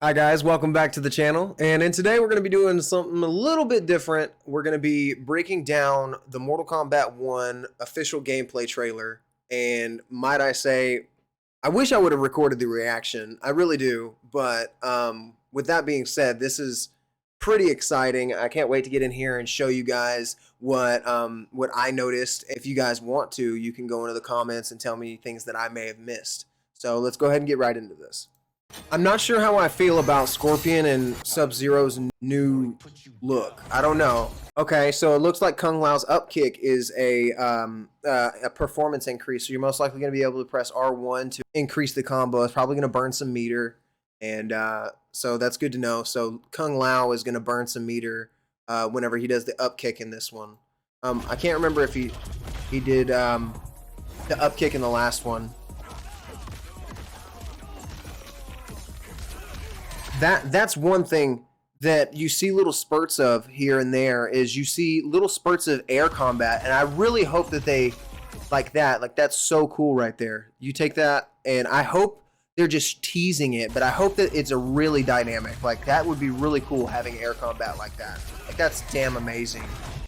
Hi guys, welcome back to the channel, and today we're going to be doing something a little bit different. We're going to be breaking down the Mortal Kombat 1 official gameplay trailer, and might I say, I wish I would have recorded the reaction. I really do, but with that being said, this is pretty exciting. I can't wait to get in here and show you guys what I noticed. If you guys want to, you can go into the comments and tell me things that I may have missed. So let's go ahead and get right into this. I'm not sure how I feel about Scorpion and Sub-Zero's new look. I don't know. Okay, so it looks like Kung Lao's up kick is a performance increase. So you're most likely going to be able to press R1 to increase the combo. It's probably going to burn some meter, and so that's good to know. So Kung Lao is going to burn some meter whenever he does the up kick in this one. I can't remember if he did the up kick in the last one. That's one thing that you see little spurts of here and there, is you see little spurts of air combat, and I really hope that they like that. Like, that's so cool right there. You take that, and I hope they're just teasing it, but I hope that it's a really dynamic. Like, that would be really cool, having air combat like that. Like, that's damn amazing.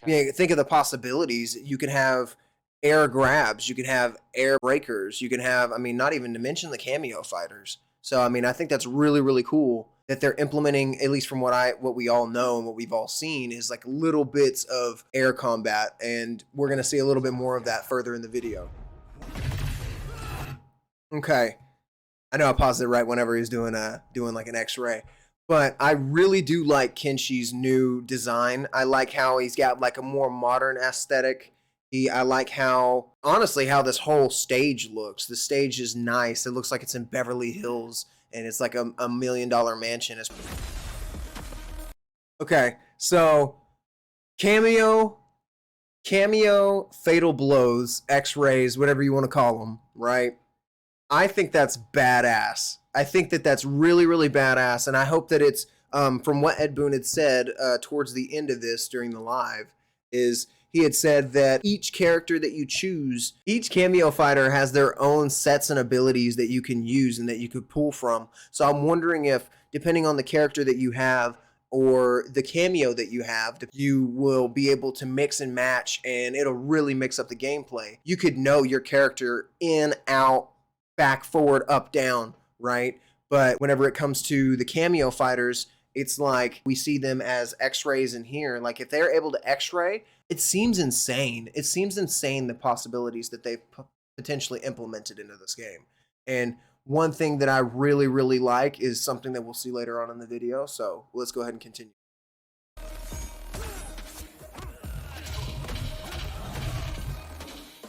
You know, think of the possibilities. You can have air grabs, you can have air breakers, you can have, I mean, not even to mention the cameo fighters. So, I mean, I think that's really, really cool that they're implementing, at least from what we all know and what we've all seen, is like little bits of air combat, and we're going to see a little bit more of that further in the video. Okay. I know I paused it right whenever he's doing like an X-ray. But I really do like Kenshi's new design. I like how he's got like a more modern aesthetic. I like how, honestly, how this whole stage looks. The stage is nice. It looks like it's in Beverly Hills, and it's like a $1 million mansion. Okay, so cameo, fatal blows, X-rays, whatever you want to call them, right? I think that's badass. I think that that's really, really badass, and I hope that it's, from what Ed Boon had said towards the end of this during the live, is he had said that each character that you choose, each cameo fighter has their own sets and abilities that you can use and that you could pull from. So I'm wondering if, depending on the character that you have or the cameo that you have, you will be able to mix and match, and it'll really mix up the gameplay. You could know your character in, out, back, forward, up, down, right? But whenever it comes to the cameo fighters, it's like we see them as X-rays in here. Like, if they're able to X-ray, it seems insane. It seems insane, the possibilities that they've potentially implemented into this game. And one thing that I really, really like is something that we'll see later on in the video. So let's go ahead and continue.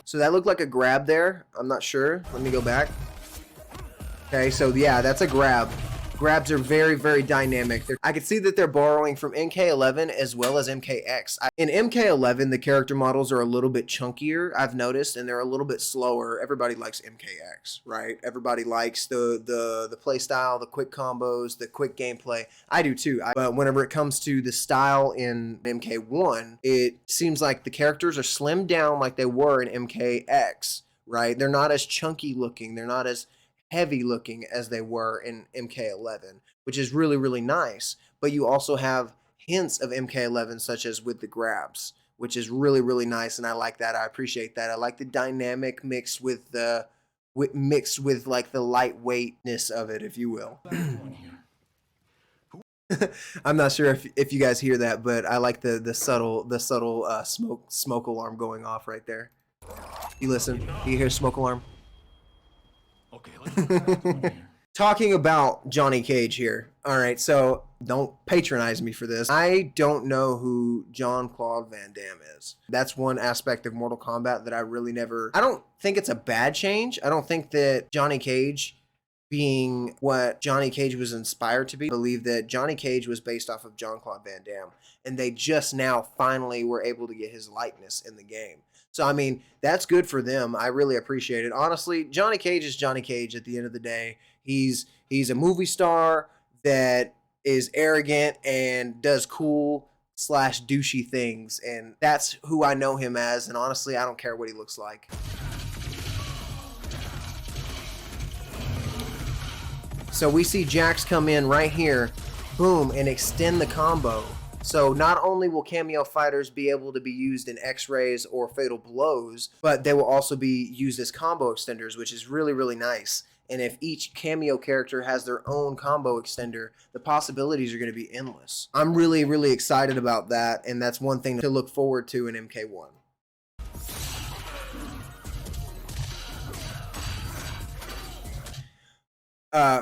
So that looked like a grab there. I'm not sure. Let me go back. Okay, so yeah, that's a grab. Grabs are very, very dynamic. I can see that they're borrowing from MK11 as well as MKX. In MK11, the character models are a little bit chunkier, I've noticed, and they're a little bit slower. Everybody likes MKX, right? Everybody likes the play style, the quick combos, the quick gameplay. I do too. But whenever it comes to the style in MK1, it seems like the characters are slimmed down like they were in MKX, right? They're not as chunky looking. They're not as heavy looking as they were in MK11, which is really, really nice. But you also have hints of MK11, such as with the grabs, which is really, really nice, and I like that. I appreciate that. I like the dynamic mixed with like the lightweightness of it, if you will. I'm not sure if you guys hear that, but I like the subtle smoke alarm going off right there. You listen. Do you hear smoke alarm? Okay, talking about Johnny Cage here. All right, so don't patronize me for this. I don't know who Jean-Claude Van Damme is. That's one aspect of Mortal Kombat that I really never... I don't think it's a bad change. I don't think that Johnny Cage being what Johnny Cage was inspired to be. I believe that Johnny Cage was based off of Jean-Claude Van Damme, and they just now finally were able to get his likeness in the game. So, I mean, that's good for them. I really appreciate it. Honestly, Johnny Cage is Johnny Cage at the end of the day. He's a movie star that is arrogant and does cool / douchey things, and that's who I know him as, and honestly, I don't care what he looks like. So we see Jax come in right here, boom, and extend the combo. So not only will cameo fighters be able to be used in X-rays or fatal blows, but they will also be used as combo extenders, which is really, really nice. And if each cameo character has their own combo extender, the possibilities are going to be endless. I'm really, really excited about that, and that's one thing to look forward to in MK1.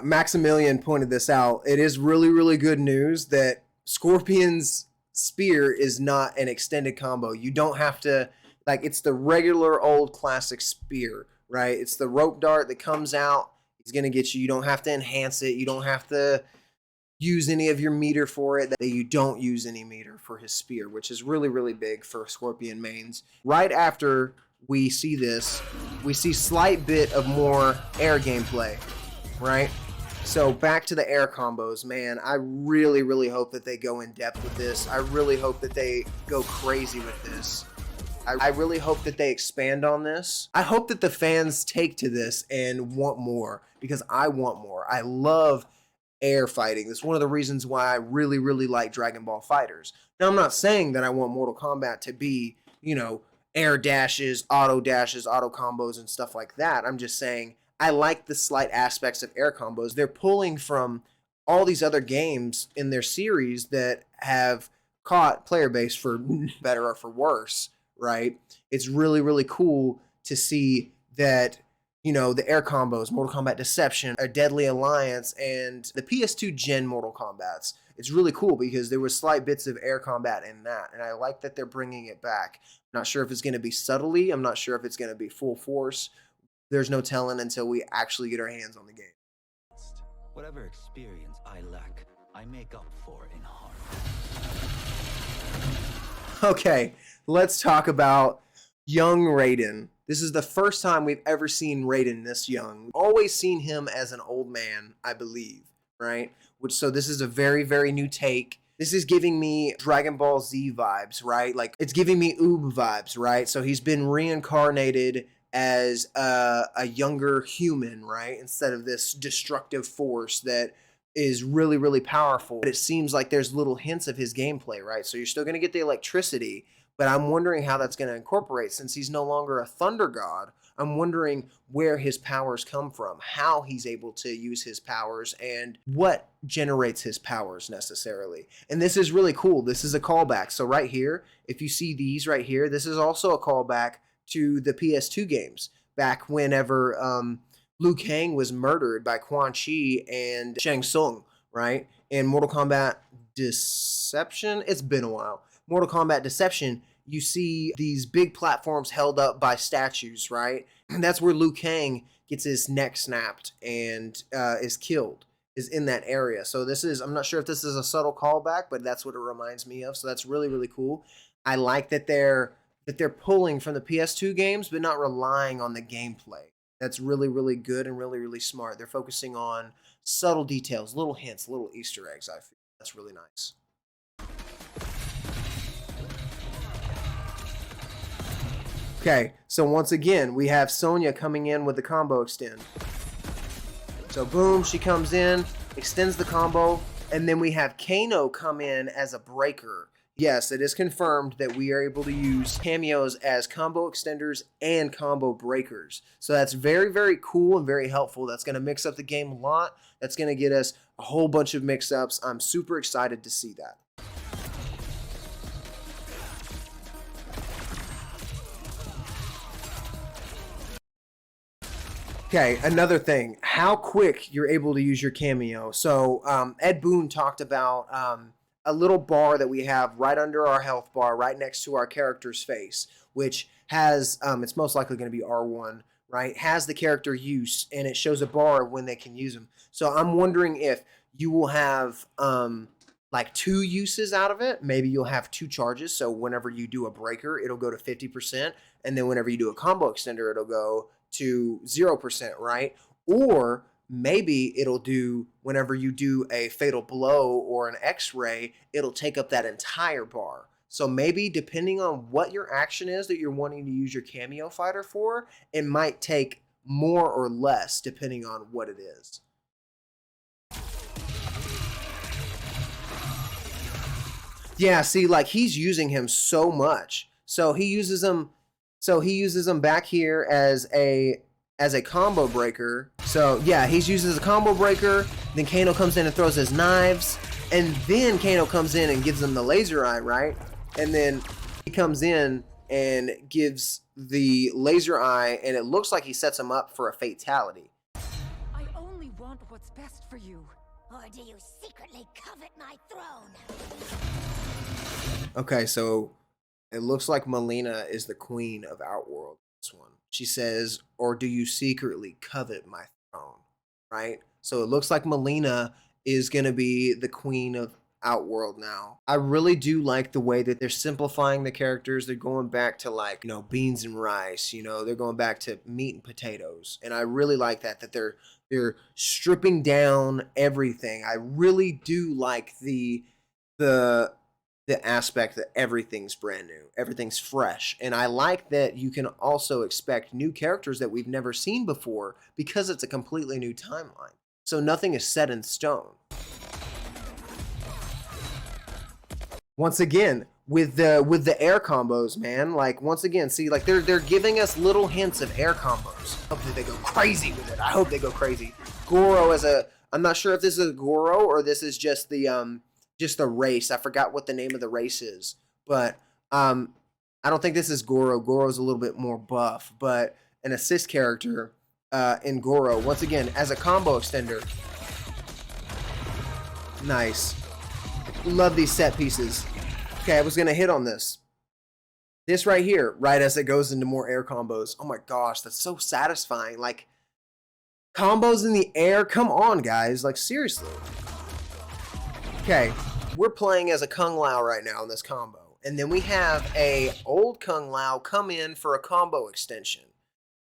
Maximilian pointed this out. It is really, really good news that Scorpion's spear is not an extended combo. You don't have to, like, it's the regular old classic spear, right? It's the rope dart that comes out. It's going to get you. You don't have to enhance it. You don't have to use any of your meter for it. That you don't use any meter for his spear, which is really, really big for Scorpion mains. Right after we see this, we see slight bit of more air gameplay. Right? So back to the air combos, man. I really, really hope that they go in depth with this. I really hope that they go crazy with this. I really hope that they expand on this. I hope that the fans take to this and want more, because I want more. I love air fighting. That's one of the reasons why I really, really like Dragon Ball FighterZ. Now, I'm not saying that I want Mortal Kombat to be, you know, air dashes, auto combos, and stuff like that. I'm just saying I like the slight aspects of air combos. They're pulling from all these other games in their series that have caught player base for better or for worse, right? It's really, really cool to see that, you know, the air combos, Mortal Kombat Deception, a Deadly Alliance, and the PS2 gen Mortal Kombats. It's really cool because there were slight bits of air combat in that, and I like that they're bringing it back. I'm not sure if it's going to be subtly. I'm not sure if it's going to be full force. There's no telling until we actually get our hands on the game. Whatever experience I lack, I make up for in heart. Okay, let's talk about young Raiden. This is the first time we've ever seen Raiden this young. We've always seen him as an old man, I believe, right? So this is a very, very new take. This is giving me Dragon Ball Z vibes, right? Like, it's giving me Oob vibes, right? So he's been reincarnated as a younger human, right? Instead of this destructive force that is really, really powerful. But it seems like there's little hints of his gameplay, right? So you're still going to get the electricity, but I'm wondering how that's going to incorporate since he's no longer a thunder god. I'm wondering where his powers come from, how he's able to use his powers, and what generates his powers necessarily. And this is really cool. This is a callback. So right here, if you see these right here, this is also a callback to the PS2 games back whenever Liu Kang was murdered by Quan Chi and Shang Tsung, right? In Mortal Kombat Deception, it's been a while. Mortal Kombat Deception, you see these big platforms held up by statues, right? And that's where Liu Kang gets his neck snapped and is killed, is in that area. So this is, I'm not sure if this is a subtle callback, but that's what it reminds me of. So that's really, really cool. I like that they're pulling from the PS2 games, but not relying on the gameplay. That's really, really good and really, really smart. They're focusing on subtle details, little hints, little Easter eggs, I feel. That's really nice. Okay, so once again, we have Sonya coming in with the combo extend. So boom, she comes in, extends the combo, and then we have Kano come in as a breaker. Yes, it is confirmed that we are able to use cameos as combo extenders and combo breakers. So that's very, very cool and very helpful. That's going to mix up the game a lot. That's going to get us a whole bunch of mix-ups. I'm super excited to see that. Okay, another thing, how quick you're able to use your cameo. So Ed Boon talked about a little bar that we have right under our health bar, right next to our character's face, which has, it's most likely going to be R1, right? Has the character use, and it shows a bar of when they can use them. So I'm wondering if you will have like 2 uses out of it. Maybe you'll have 2 charges. So whenever you do a breaker, it'll go to 50%. And then whenever you do a combo extender, it'll go to 0%, right? Or maybe it'll do, whenever you do a fatal blow or an X-ray, it'll take up that entire bar. So maybe depending on what your action is that you're wanting to use your cameo fighter for, it might take more or less depending on what it is. Yeah, see, like he's using him so much. So he uses him. So he uses him back here as a combo breaker. So yeah, he uses a combo breaker. Then Kano comes in and throws his knives, and then Kano comes in and gives him the laser eye, right? And then he comes in and gives the laser eye, and it looks like he sets him up for a fatality. I only want what's best for you. Or do you secretly covet my throne? Okay, so it looks like Melina is the queen of Outworld. This one, she says, "Or do you secretly covet my throne?" Right. So it looks like Melina is gonna be the queen of Outworld now. I really do like the way that they're simplifying the characters. They're going back to like, beans and rice. They're going back to meat and potatoes, and I really like that they're stripping down everything. I really do like the aspect that everything's brand new, everything's fresh. And I like that you can also expect new characters that we've never seen before because it's a completely new timeline. So nothing is set in stone. Once again, with the air combos, man, like once again, see, like they're giving us little hints of air combos. Hopefully they go crazy with it. I hope they go crazy. Goro I'm not sure if this is a Goro or this is just the race. I forgot what the name of the race is, but I don't think this is Goro. Goro's a little bit more buff, but an assist character in Goro, once again, as a combo extender. Nice. Love these set pieces. Okay, I was going to hit on this. This right here, right as it goes into more air combos. Oh my gosh, that's so satisfying. Like, combos in the air? Come on, guys. Like, seriously. Okay, we're playing as a Kung Lao right now in this combo. And then we have a old Kung Lao come in for a combo extension.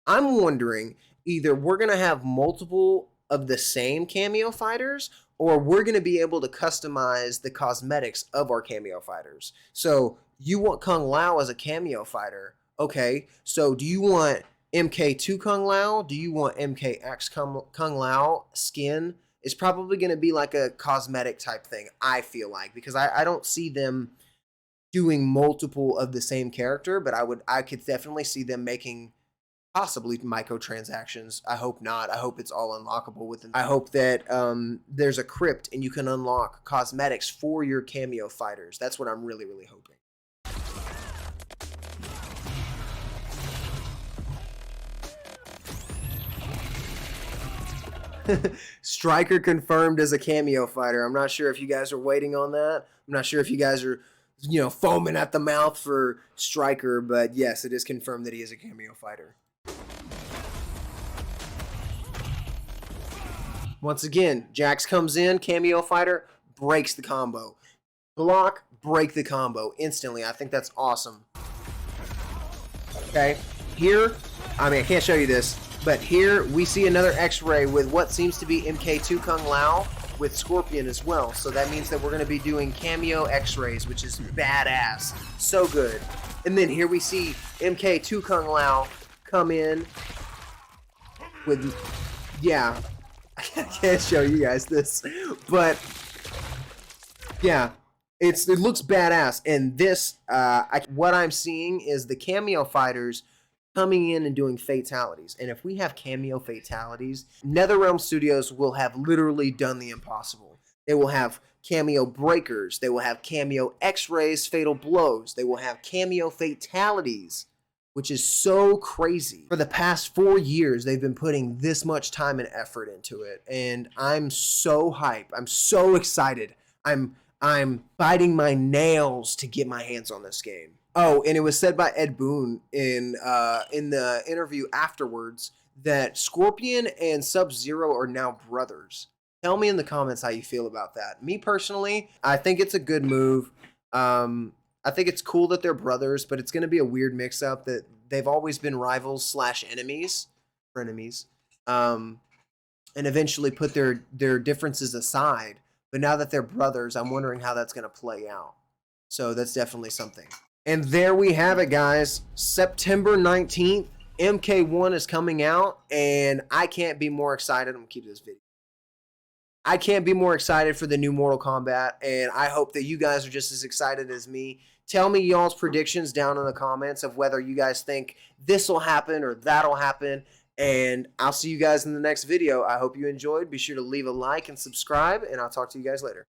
I'm wondering, either we're going to have multiple of the same cameo fighters, or we're going to be able to customize the cosmetics of our cameo fighters. So you want Kung Lao as a cameo fighter. Okay, so do you want MK2 Kung Lao? Do you want MKX Kung Lao skin? It's probably going to be like a cosmetic type thing, I feel like, because I don't see them doing multiple of the same character, but I could definitely see them making possibly microtransactions. I hope not. I hope it's all unlockable within. I hope that there's a crypt and you can unlock cosmetics for your cameo fighters. That's what I'm really, really hoping. Striker confirmed as a cameo fighter. I'm not sure if you guys are waiting on that. I'm not sure if you guys are, foaming at the mouth for Striker, but yes, it is confirmed that he is a cameo fighter. Once again, Jax comes in, cameo fighter, breaks the combo. Block, break the combo instantly. I think that's awesome. Okay, here, I can't show you this, but here we see another X-ray with what seems to be MK2 Kung Lao with Scorpion as well. So that means that we're going to be doing cameo X-rays, which is badass. So good. And then here we see MK2 Kung Lao come in with, yeah, I can't show you guys this, but yeah, it looks badass. And this, what I'm seeing is the cameo fighters coming in and doing fatalities. And if we have cameo fatalities, NetherRealm Studios will have literally done the impossible. They will have cameo breakers. They will have cameo X-rays, fatal blows. They will have cameo fatalities, which is so crazy. For the past 4 years, they've been putting this much time and effort into it. And I'm so hyped. I'm so excited. I'm biting my nails to get my hands on this game. Oh, and it was said by Ed Boon in the interview afterwards that Scorpion and Sub-Zero are now brothers. Tell me in the comments how you feel about that. Me personally, I think it's a good move. I think it's cool that they're brothers, but it's going to be a weird mix-up that they've always been rivals / enemies, frenemies, and eventually put their differences aside. But now that they're brothers, I'm wondering how that's going to play out. So that's definitely something. And there we have it, guys. September 19th, MK1 is coming out, and I can't be more excited. I'm going to keep this video. I can't be more excited for the new Mortal Kombat, and I hope that you guys are just as excited as me. Tell me y'all's predictions down in the comments of whether you guys think this will happen or that'll happen, and I'll see you guys in the next video. I hope you enjoyed. Be sure to leave a like and subscribe, and I'll talk to you guys later.